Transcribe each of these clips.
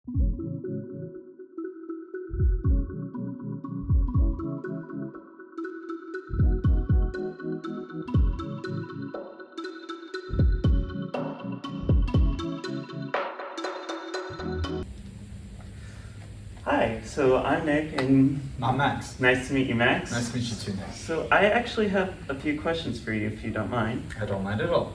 Hi, so I'm Nick, and I'm Max. nice to meet you, Max. Nice to meet you too, Nick. So I actually have a few questions for you, if you don't mind. I don't mind at all.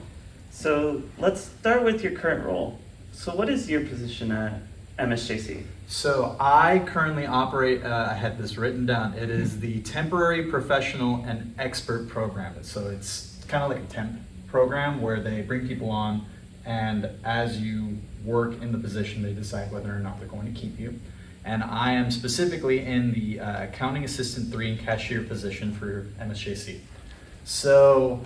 So let's start with your current role. So what is your position at MSJC? So I currently operate, I had this written down, it is the Temporary Professional and Expert Program. So it's kind of like a temp program where they bring people on, and as you work in the position, they decide whether or not they're going to keep you. And I am specifically in the Accounting Assistant 3 and Cashier position for MSJC. So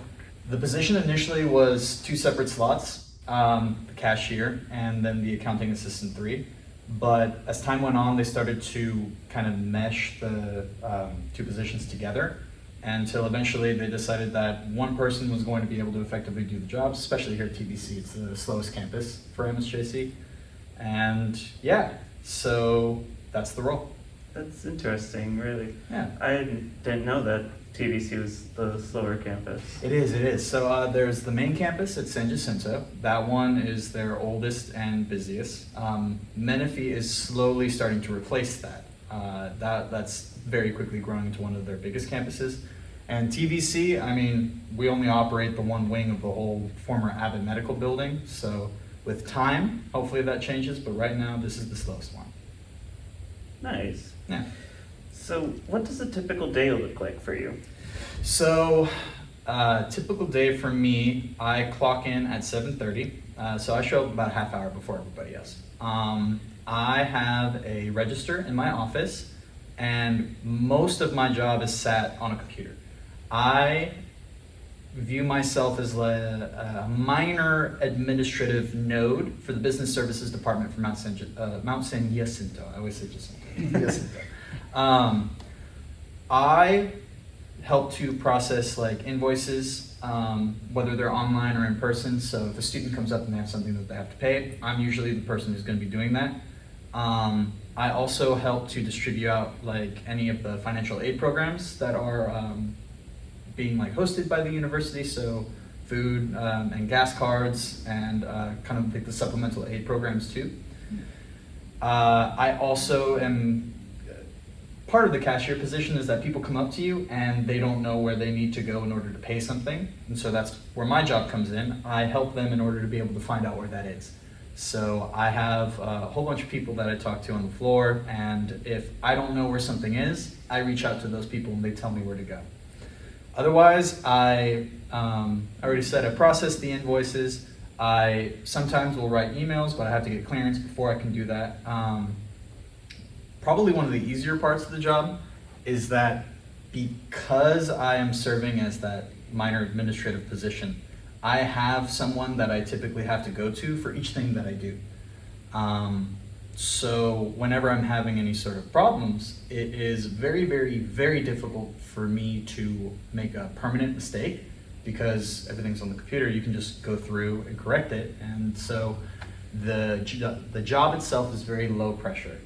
the position initially was two separate slots, the Cashier and then the Accounting Assistant 3. But as time went on, they started to kind of mesh the two positions together until eventually they decided that one person was going to be able to effectively do the job, especially here at TBC. It's the slowest campus for MSJC. And yeah, so that's the role. That's interesting, really. Yeah. I didn't know that TBC was the slower campus. It is. So there's the main campus at San Jacinto. That one is their oldest and busiest. Menifee is slowly starting to replace that. That's very quickly growing into one of their biggest campuses. And TBC, I mean, we only operate the one wing of the whole former Abbott Medical building. So with time, hopefully that changes, but right now this is the slowest one. Nice. Yeah. So what does a typical day look like for you? So, typical day for me, I clock in at 7:30. So I show up about a half hour before everybody else. I have a register in my office, and most of my job is sat on a computer. I view myself as a minor administrative node for the business services department for Mount San Jacinto. I always say Jacinto. Jacinto. I help to process like invoices, whether they're online or in person. So if a student comes up and they have something that they have to pay, I'm usually the person who's going to be doing that. I also help to distribute out like any of the financial aid programs that are being like hosted by the university. So food and gas cards and kind of like the supplemental aid programs too. I also am part of the cashier position is that people come up to you and they don't know where they need to go in order to pay something. And so that's where my job comes in. I help them in order to be able to find out where that is. So I have a whole bunch of people that I talk to on the floor, and if I don't know where something is, I reach out to those people and they tell me where to go. Otherwise, I already said I process the invoices. I sometimes will write emails, but I have to get clearance before I can do that. Probably one of the easier parts of the job is that because I am serving as that minor administrative position, I have someone that I typically have to go to for each thing that I do. So whenever I'm having any sort of problems, it is very, very, very difficult for me to make a permanent mistake because everything's on the computer. You can just go through and correct it. And so the job itself is very low pressure.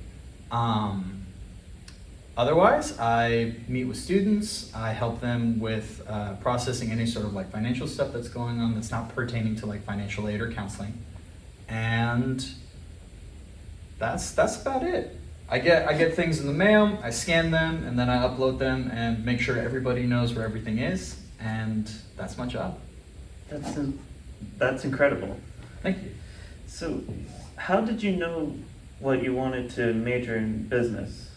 Otherwise, I meet with students, I help them with processing any sort of like financial stuff that's going on that's not pertaining to like financial aid or counseling. And that's about it. I get things in the mail, I scan them, and then I upload them and make sure everybody knows where everything is, and that's my job. That's incredible. Thank you. So how did you know what you wanted to major in business?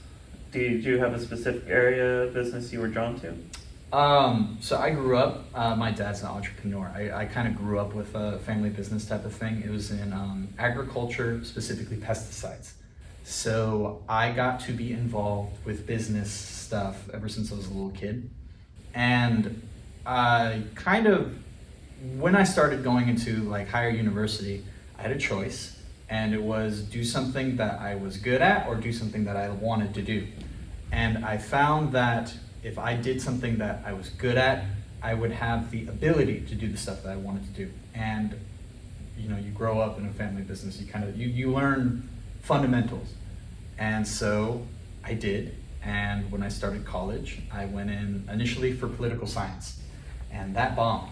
Did you have a specific area of business you were drawn to? So I grew up, my dad's an entrepreneur. I kind of grew up with a family business type of thing. It was in agriculture, specifically pesticides. So I got to be involved with business stuff ever since I was a little kid. And I kind of, when I started going into like higher university, I had a choice. And it was do something that I was good at or do something that I wanted to do. And I found that if I did something that I was good at, I would have the ability to do the stuff that I wanted to do. And you know, you grow up in a family business, you learn fundamentals. And so I did. And when I started college, I went in initially for political science, and that bombed.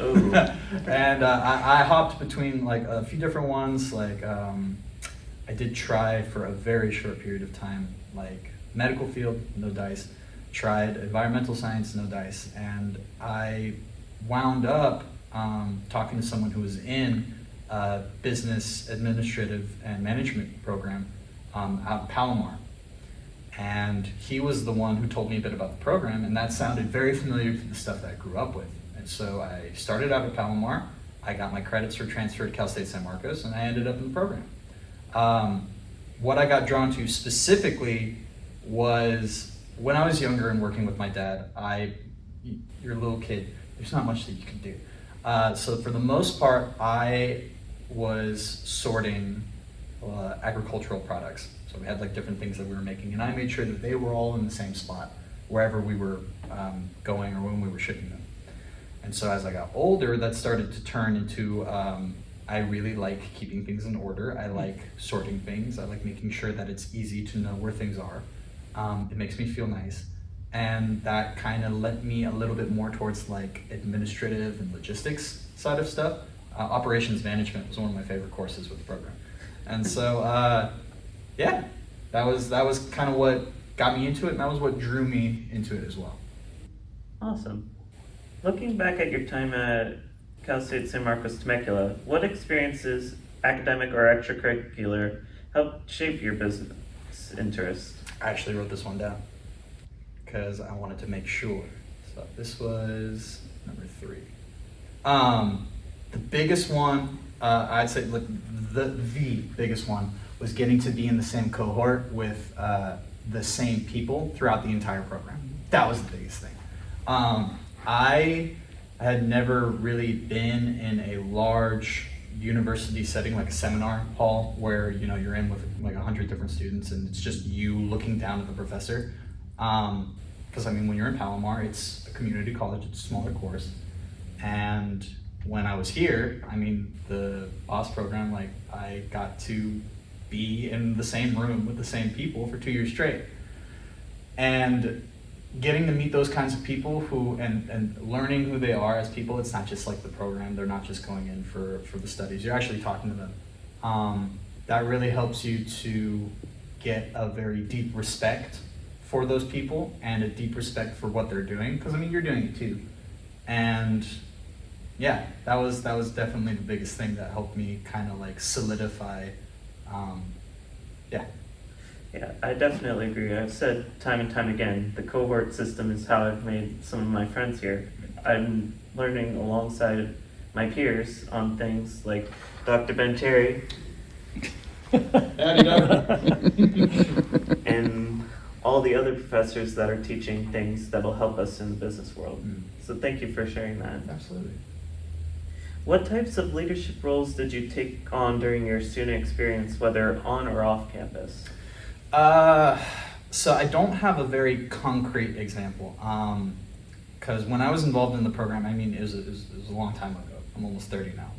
Ooh. And I hopped between like a few different ones. Like I did try for a very short period of time, like medical field, no dice. Tried environmental science, no dice. And I wound up talking to someone who was in business administrative and management program out in Palomar. And he was the one who told me a bit about the program, and that sounded very familiar to the stuff that I grew up with. And so I started out at Palomar, I got my credits for transfer at Cal State San Marcos, and I ended up in the program. What I got drawn to specifically was when I was younger and working with my dad, you're a little kid, there's not much that you can do. So for the most part, I was sorting agricultural products. So we had like different things that we were making, and I made sure that they were all in the same spot wherever we were going or when we were shipping them. And so as I got older, that started to turn into I really like keeping things in order. I like sorting things. I like making sure that it's easy to know where things are. It makes me feel nice. And that kind of led me a little bit more towards like administrative and logistics side of stuff. Operations management was one of my favorite courses with the program. And so, yeah, that was kind of what got me into it, and that was what drew me into it as well. Awesome. Looking back at your time at Cal State San Marcos Temecula, what experiences, academic or extracurricular, helped shape your business interest? I actually wrote this one down because I wanted to make sure. So this was number 3. The biggest one, I'd say the biggest one was getting to be in the same cohort with the same people throughout the entire program. That was the biggest thing. I had never really been in a large university setting, like a seminar hall, where you're in with like 100 different students and it's just you looking down at the professor. Because when you're in Palomar, it's a community college, it's a smaller course. And when I was here, the BOSS program, I got to be in the same room with the same people for 2 years straight. And getting to meet those kinds of people and learning who they are as people, it's not just like the program, they're not just going in for the studies, you're actually talking to them. That really helps you to get a very deep respect for those people and a deep respect for what they're doing, because you're doing it too. And yeah, that was definitely the biggest thing that helped me kind of solidify. Yeah, I definitely agree. I've said time and time again, the cohort system is how I've made some of my friends here. I'm learning alongside my peers on things like Dr. Ben Cherry and all the other professors that are teaching things that'll help us in the business world. So thank you for sharing that. Absolutely. What types of leadership roles did you take on during your student experience, whether on or off campus? So I don't have a very concrete example, because when I was involved in the program, it was a long time ago. I'm almost 30 now.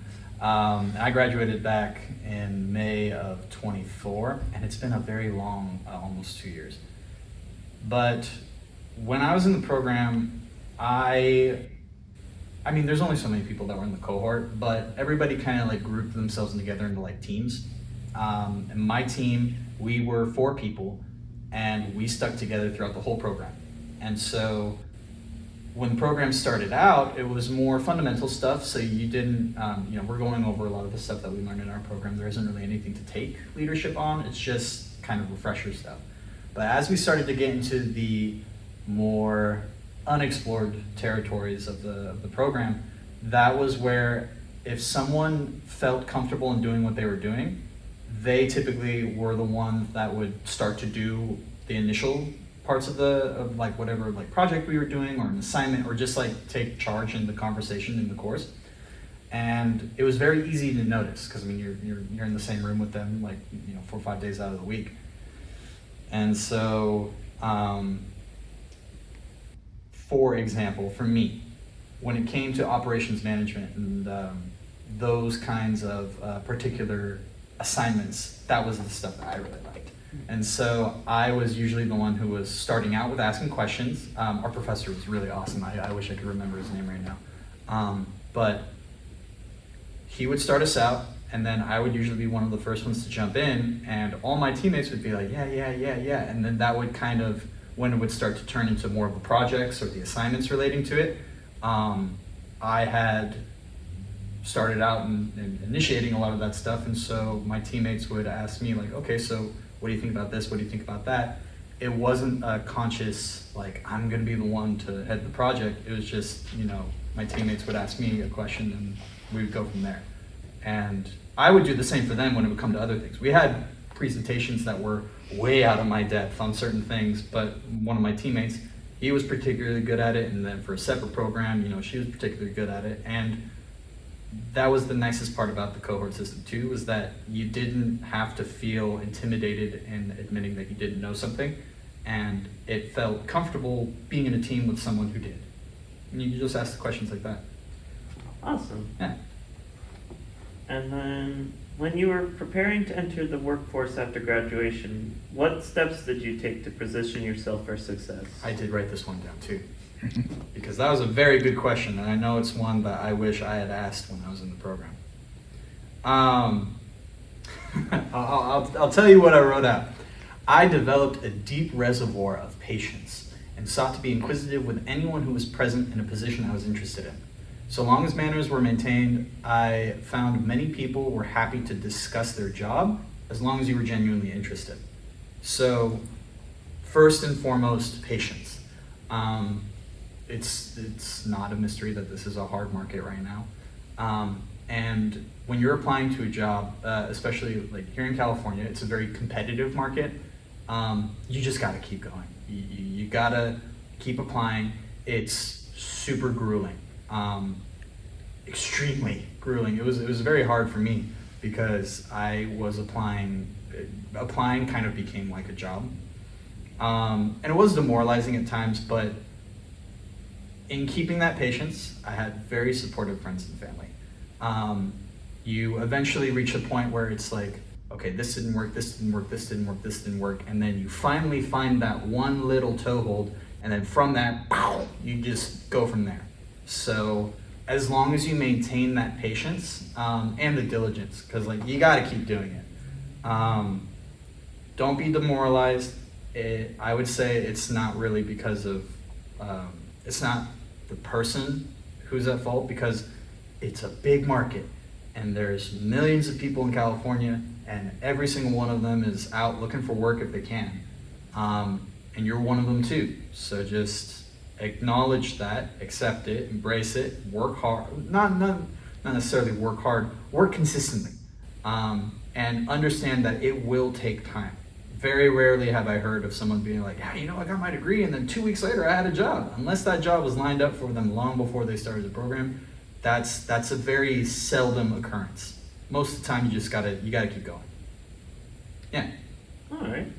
And I graduated back in May of 24, and it's been a very long, almost 2 years. But when I was in the program, there's only so many people that were in the cohort, but everybody kind of grouped themselves together into teams. And my team, we were 4 people, and we stuck together throughout the whole program. And so when the program started out, it was more fundamental stuff. So you didn't, we're going over a lot of the stuff that we learned in our program. There isn't really anything to take leadership on. It's just kind of refresher stuff. But as we started to get into the more unexplored territories of the program, that was where if someone felt comfortable in doing what they were doing, they typically were the ones that would start to do the initial parts of whatever project we were doing or an assignment, or just take charge in the conversation in the course. And it was very easy to notice, because you're in the same room with them 4 or 5 days out of the week. And so for example, for me, when it came to operations management and those kinds of particular assignments, that was the stuff that I really liked. And so I was usually the one who was starting out with asking questions. Our professor was really awesome. I wish I could remember his name right now. But he would start us out, and then I would usually be one of the first ones to jump in, and all my teammates would be like, yeah. And then that would kind of, when it would start to turn into more of the projects or the assignments relating to it, I had started out and initiating a lot of that stuff, and so my teammates would ask me like, okay, so what do you think about this? What do you think about that? It wasn't a conscious, like, I'm gonna be the one to head the project. It was just, my teammates would ask me a question and we would go from there. And I would do the same for them when it would come to other things. We had presentations that were way out of my depth on certain things, but one of my teammates, he was particularly good at it, and then for a separate program, she was particularly good at it. And that was the nicest part about the cohort system too, was that you didn't have to feel intimidated in admitting that you didn't know something, and it felt comfortable being in a team with someone who did. And you just ask the questions like that. Awesome. Yeah. And then, when you were preparing to enter the workforce after graduation, what steps did you take to position yourself for success? I did write this one down too, because that was a very good question, and I know it's one that I wish I had asked when I was in the program. I'll tell you what I wrote out. I developed a deep reservoir of patience and sought to be inquisitive with anyone who was present in a position I was interested in. So long as manners were maintained, I found many people were happy to discuss their job as long as you were genuinely interested. So first and foremost, patience. It's not a mystery that this is a hard market right now. And when you're applying to a job, especially like here in California, it's a very competitive market. You just gotta keep going. You gotta keep applying. It's super grueling. Extremely grueling. It was very hard for me because I was applying kind of became like a job. And it was demoralizing at times, but in keeping that patience, I had very supportive friends and family. You eventually reach a point where it's like, okay, this didn't work, this didn't work, this didn't work, this didn't work, and then you finally find that one little toehold, and then from that, you just go from there. So as long as you maintain that patience and the diligence, because like you got to keep doing it. Don't be demoralized. I would say it's not really because of, it's not the person who's at fault, because it's a big market and there's millions of people in California, and every single one of them is out looking for work if they can. And you're one of them too. So just acknowledge that, accept it, embrace it, work hard, not necessarily work hard, work consistently, and understand that it will take time. Very rarely have I heard of someone being like, yeah, I got my degree and then 2 weeks later I had a job. Unless that job was lined up for them long before they started the program, that's a very seldom occurrence. Most of the time you gotta keep going. Yeah. All right.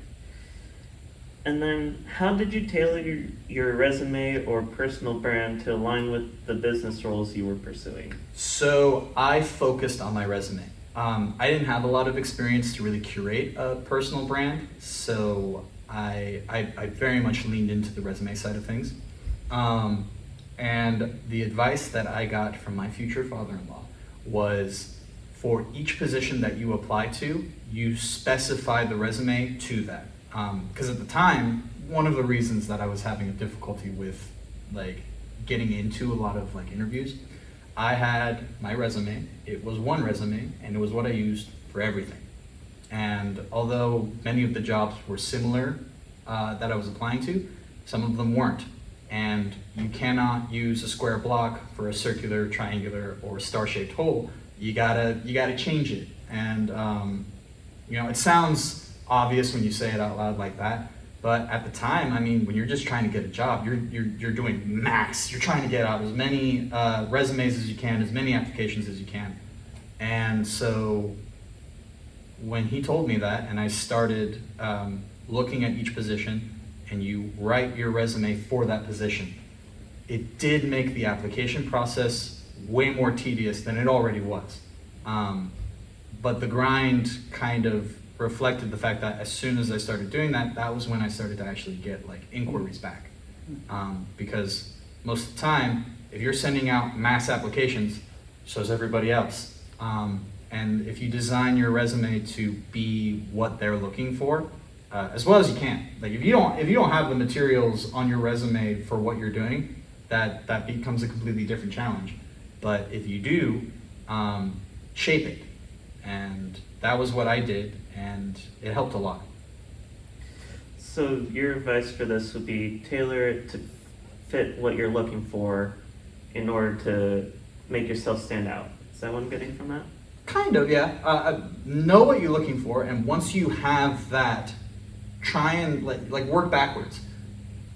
And then, how did you tailor your resume or personal brand to align with the business roles you were pursuing? So I focused on my resume. I didn't have a lot of experience to really curate a personal brand, so I very much leaned into the resume side of things. And the advice that I got from my future father-in-law was, for each position that you apply to, you specify the resume to that. Because at the time, one of the reasons that I was having a difficulty with like getting into a lot of like interviews, I had my resume. It was one resume, and it was what I used for everything. And although many of the jobs were similar that I was applying to, some of them weren't. And you cannot use a square block for a circular, triangular, or star-shaped hole. You gotta change it. And it sounds obvious when you say it out loud like that, but at the time, when you're just trying to get a job, you're doing max. You're trying to get out as many resumes as you can, as many applications as you can. And so when he told me that, and I started looking at each position, and you write your resume for that position, it did make the application process way more tedious than it already was. But the grind kind of reflected the fact that as soon as I started doing that, that was when I started to actually get like inquiries back. Because most of the time, if you're sending out mass applications, so is everybody else. And if you design your resume to be what they're looking for, as well as you can. Like if you don't have the materials on your resume for what you're doing, that becomes a completely different challenge. But if you do, shape it. And that was what I did, and it helped a lot. So your advice for this would be tailor it to fit what you're looking for in order to make yourself stand out. Is that what I'm getting from that? Kind of, yeah. Know what you're looking for, and once you have that, try and like work backwards.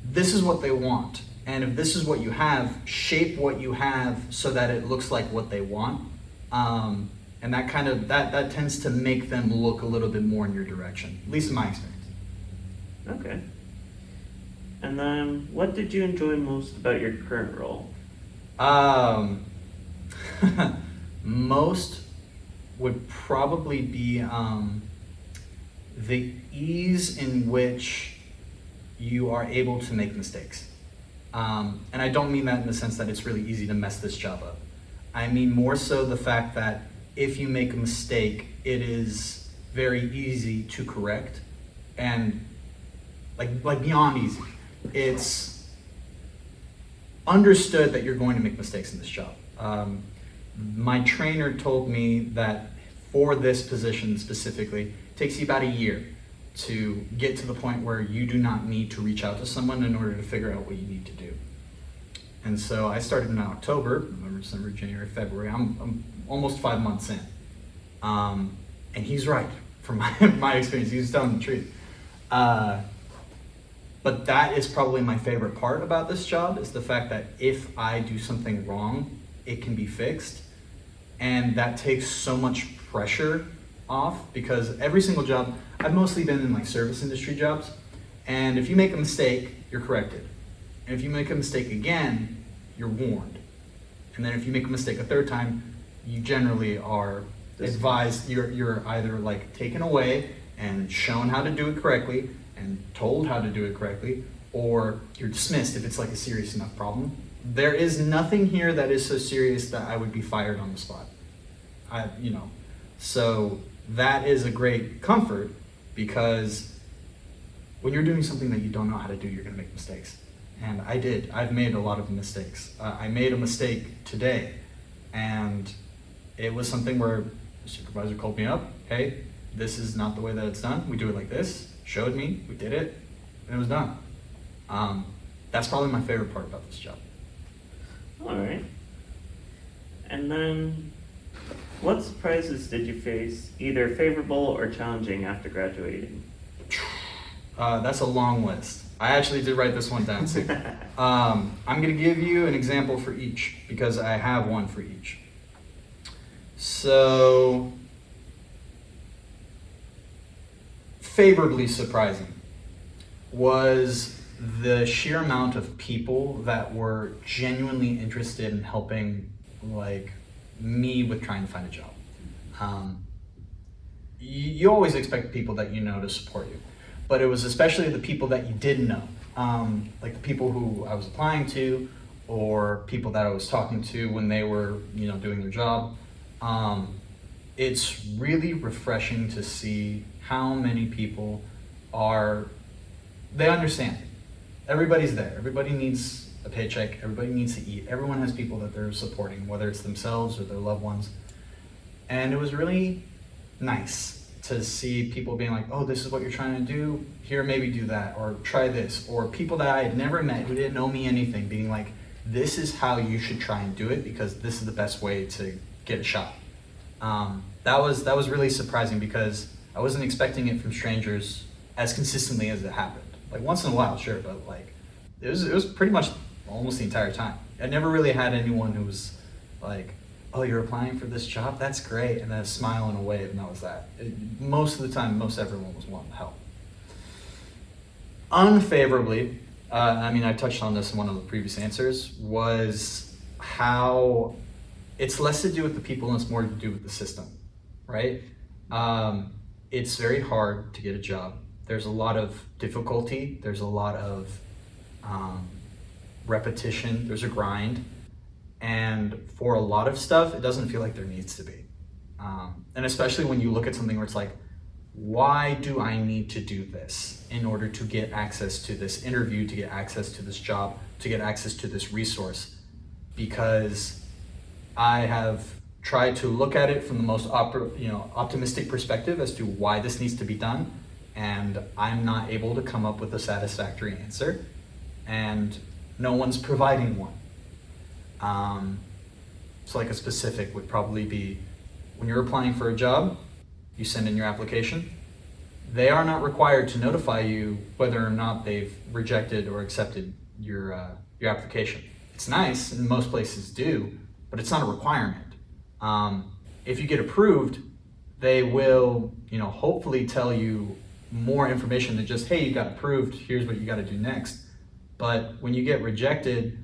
This is what they want, and if this is what you have, shape what you have so that it looks like what they want. And that kind of that tends to make them look a little bit more in your direction, at least in my experience. Okay. And then, what did you enjoy most about your current role? Most would probably be the ease in which you are able to make mistakes. And I don't mean that in the sense that it's really easy to mess this job up. I mean more so the fact that if you make a mistake, it is very easy to correct, and like beyond easy. It's understood that you're going to make mistakes in this job. My trainer told me that for this position specifically, it takes you about a year to get to the point where you do not need to reach out to someone in order to figure out what you need to do. And so I started in October, November, December, January, February. I'm almost 5 months in. And he's right, from my experience, he's telling the truth. But that is probably my favorite part about this job, is the fact that if I do something wrong, it can be fixed. And that takes so much pressure off, because every single job, I've mostly been in like service industry jobs, and if you make a mistake, you're corrected. And if you make a mistake again, you're warned. And then if you make a mistake a third time, you generally are advised, you're either like taken away and shown how to do it correctly and told how to do it correctly, or you're dismissed if it's like a serious enough problem. There is nothing here that is so serious that I would be fired on the spot. So that is a great comfort, because when you're doing something that you don't know how to do, you're gonna make mistakes. And I did. I've made a lot of mistakes. I made a mistake today, and it was something where the supervisor called me up. Hey, this is not the way that it's done. We do it like this. Showed me. We did it, and it was done. That's probably my favorite part about this job. All right. And then, what surprises did you face, either favorable or challenging, after graduating? That's a long list. I actually did write this one down too. I'm going to give you an example for each, because I have one for each. So, favorably surprising was the sheer amount of people that were genuinely interested in helping, like, me with trying to find a job. You always expect people that you know to support you, but it was especially the people that you didn't know, like the people who I was applying to, or people that I was talking to when they were, doing their job. It's really refreshing to see how many people they understand. Everybody's there. Everybody needs a paycheck. Everybody needs to eat. Everyone has people that they're supporting, whether it's themselves or their loved ones. And it was really nice to see people being like, oh, this is what you're trying to do. Here, maybe do that, or try this. Or people that I had never met who didn't know me anything being like, this is how you should try and do it, because this is the best way to get a shot. That was really surprising, because I wasn't expecting it from strangers as consistently as it happened. Like once in a while, sure, but like it was pretty much almost the entire time. I never really had anyone who was like, oh, you're applying for this job? That's great. And then a smile and a wave, and that was that. Most of the time, most everyone was wanting to help. Unfavorably, I touched on this in one of the previous answers, was how it's less to do with the people and it's more to do with the system, right? It's very hard to get a job. There's a lot of difficulty. There's a lot of repetition. There's a grind. And for a lot of stuff, it doesn't feel like there needs to be. And especially when you look at something where it's like, why do I need to do this in order to get access to this interview, to get access to this job, to get access to this resource? Because I have tried to look at it from the most optimistic perspective as to why this needs to be done, and I'm not able to come up with a satisfactory answer, and no one's providing one. So like a specific would probably be, when you're applying for a job, you send in your application. They are not required to notify you whether or not they've rejected or accepted your application. It's nice, and most places do, but it's not a requirement. If you get approved, they will, hopefully tell you more information than just, hey, you got approved, here's what you got to do next. But when you get rejected,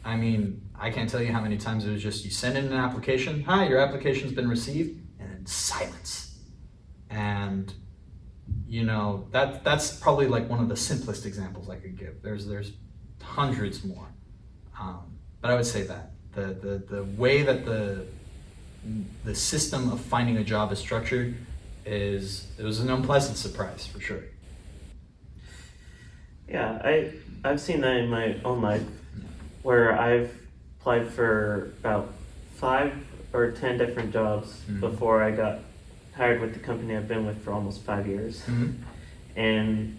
I mean, I can't tell you how many times it was just, you send in an application, hi, your application's been received, and then silence. And, that's probably like one of the simplest examples I could give. There's hundreds more. But I would say that the way that the system of finding a job is structured it was an unpleasant surprise for sure. Yeah, I've seen that in my own life, where I've applied for about 5 or 10 different jobs before I got hired with the company I've been with for almost 5 years. And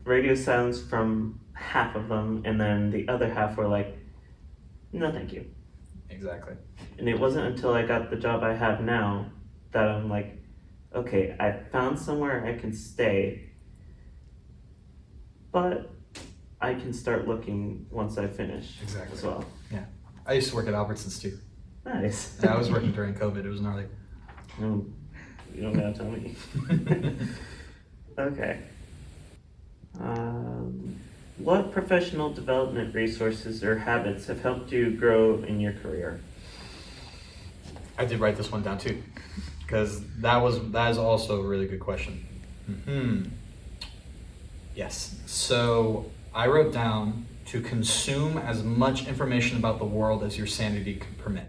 radio silence from half of them, and then the other half were like, no thank you. Exactly. And it wasn't until I got the job I have now that I'm like, okay, I found somewhere I can stay, but I can start looking once I finish Exactly. as well. Yeah. I used to work at Albertsons too. Nice. Yeah, I was working during COVID. It was gnarly. No, you don't gotta tell me. Okay. What professional development resources or habits have helped you grow in your career? I did write this one down too, because that is also a really good question. Yes. So I wrote down to consume as much information about the world as your sanity can permit.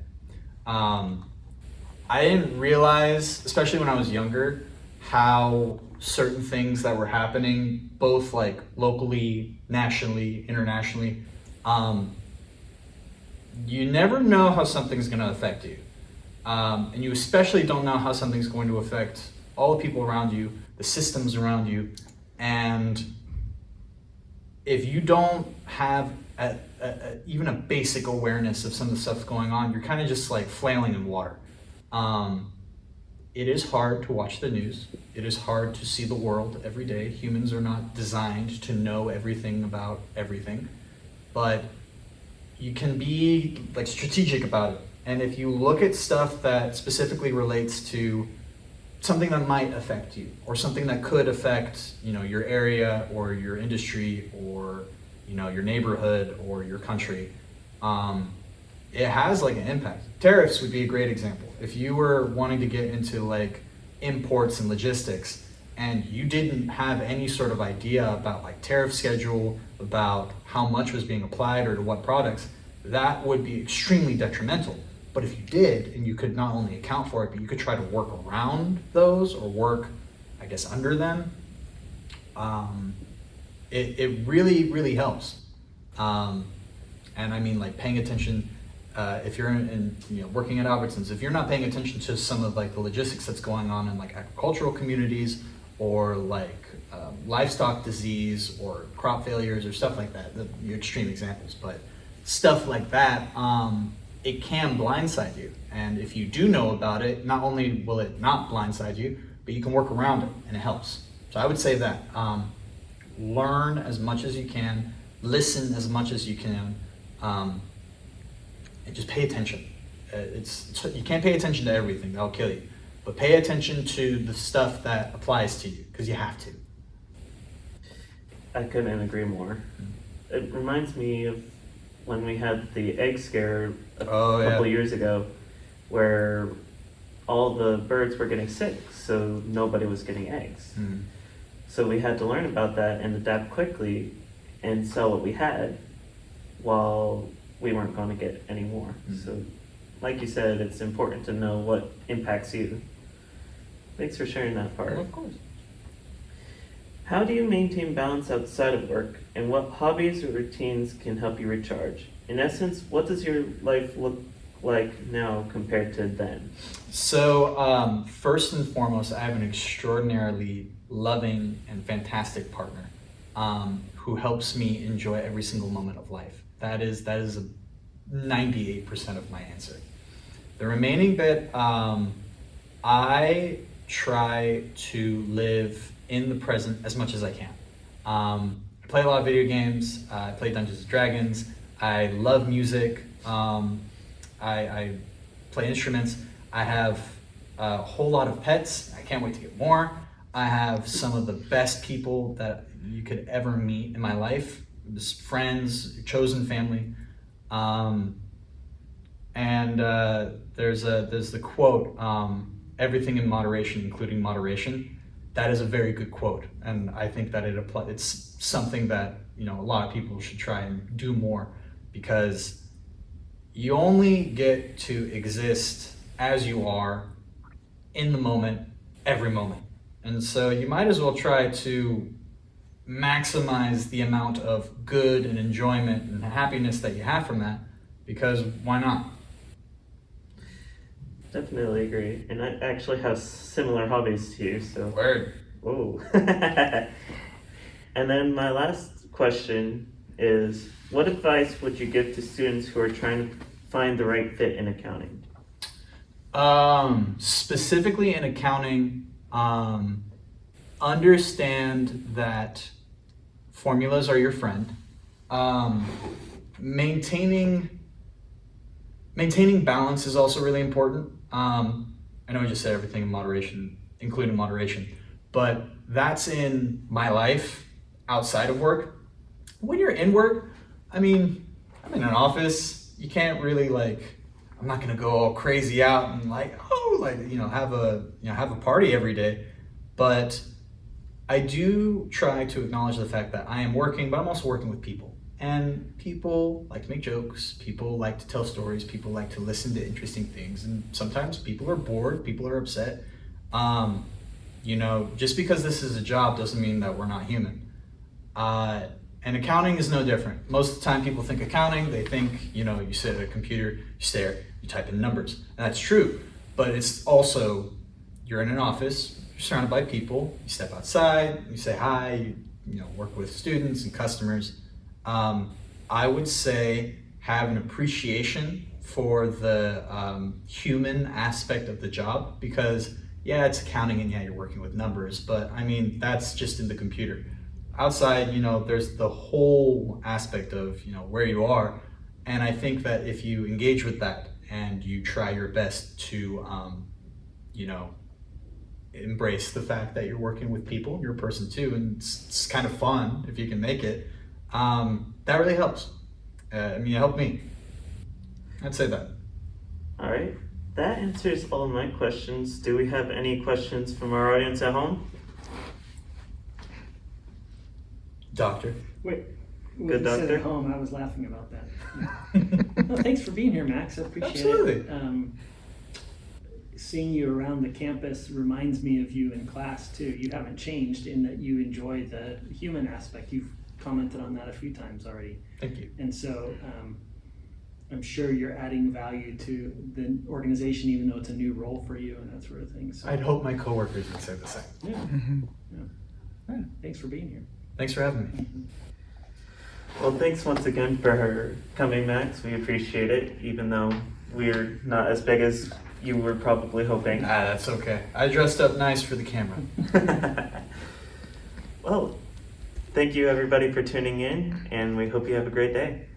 I didn't realize, especially when I was younger, how certain things that were happening, both like locally, nationally, internationally, you never know how something's going to affect you. And you especially don't know how something's going to affect all the people around you, the systems around you. And if you don't have even a basic awareness of some of the stuff going on, you're kind of just like flailing in water. It is hard to watch the news. It is hard to see the world every day. Humans are not designed to know everything about everything, but you can be like strategic about it. And if you look at stuff that specifically relates to something that might affect you, or something that could affect, your area or your industry or, your neighborhood or your country, it has like an impact. Tariffs would be a great example. If you were wanting to get into like imports and logistics and you didn't have any sort of idea about like tariff schedule, about how much was being applied or to what products, that would be extremely detrimental. But if you did, and you could not only account for it, but you could try to work around those or work, I guess, under them, it really, really helps. And I mean, like paying attention, if you're in working at Albertsons, if you're not paying attention to some of like the logistics that's going on in like agricultural communities or like livestock disease or crop failures or stuff like that, the extreme examples, but stuff like that, it can blindside you. And if you do know about it, not only will it not blindside you, but you can work around it and it helps. So I would say that learn as much as you can, listen as much as you can, and just pay attention. You can't pay attention to everything, that'll kill you. But pay attention to the stuff that applies to you, because you have to. I couldn't agree more. It reminds me of when we had the egg scare a couple years ago, where all the birds were getting sick, so nobody was getting eggs. So we had to learn about that and adapt quickly and sell what we had while we weren't going to get any more. So like you said, it's important to know what impacts you. Thanks for sharing that part. Well, of course. How do you maintain balance outside of work, and what hobbies or routines can help you recharge? In essence, what does your life look like now compared to then? So first and foremost, I have an extraordinarily loving and fantastic partner who helps me enjoy every single moment of life. That is 98% of my answer. The remaining bit, I try to live in the present as much as I can. I play a lot of video games. I play Dungeons and Dragons. I love music. I play instruments. I have a whole lot of pets. I can't wait to get more. I have some of the best people that you could ever meet in my life. Just friends, chosen family. There's the quote, everything in moderation, including moderation. That is a very good quote, and I think that it's something that, you know, a lot of people should try and do more, because you only get to exist as you are in the moment, every moment. And so you might as well try to maximize the amount of good and enjoyment and happiness that you have from that, because why not? Definitely agree. And I actually have similar hobbies to you, so. Word. Whoa. And then my last question is, what advice would you give to students who are trying to find the right fit in accounting? Specifically in accounting, understand that formulas are your friend. Maintaining balance is also really important. I know I just said everything in moderation, including moderation, but that's in my life outside of work. When you're in work, I mean, I'm in an office. You can't really I'm not gonna go all crazy out and have a party every day. But I do try to acknowledge the fact that I am working, but I'm also working with people. And people like to make jokes, people like to tell stories, people like to listen to interesting things, and sometimes people are bored, people are upset. Just because this is a job doesn't mean that we're not human. And accounting is no different. Most of the time people think accounting, they think, you sit at a computer, you stare, you type in numbers. And that's true, but it's also, you're in an office, you're surrounded by people, you step outside, you say hi, you work with students and customers. I would say have an appreciation for the human aspect of the job, because yeah, it's accounting and yeah, you're working with numbers, but I mean, that's just in the computer. Outside, there's the whole aspect of, where you are. And I think that if you engage with that and you try your best to, embrace the fact that you're working with people, you're a person too, and it's kind of fun if you can make it. That really helps. It helped me. I'd say that. All right. That answers all of my questions. Do we have any questions from our audience at home? Doctor. Wait, Good you said doctor. at home, I was laughing about that. Well, thanks for being here, Max. I appreciate Absolutely. it. Seeing you around the campus reminds me of you in class too. You haven't changed in that you enjoy the human aspect. You've commented on that a few times already. Thank you. And so I'm sure you're adding value to the organization, even though it's a new role for you and that sort of thing. So, I'd hope my coworkers would say the same. yeah. Thanks for being here. Thanks for having me. Well, thanks once again for coming, Max. We appreciate it, even though we're not as big as you were probably hoping. That's okay. I dressed up nice for the camera. Well, thank you everybody for tuning in, and we hope you have a great day.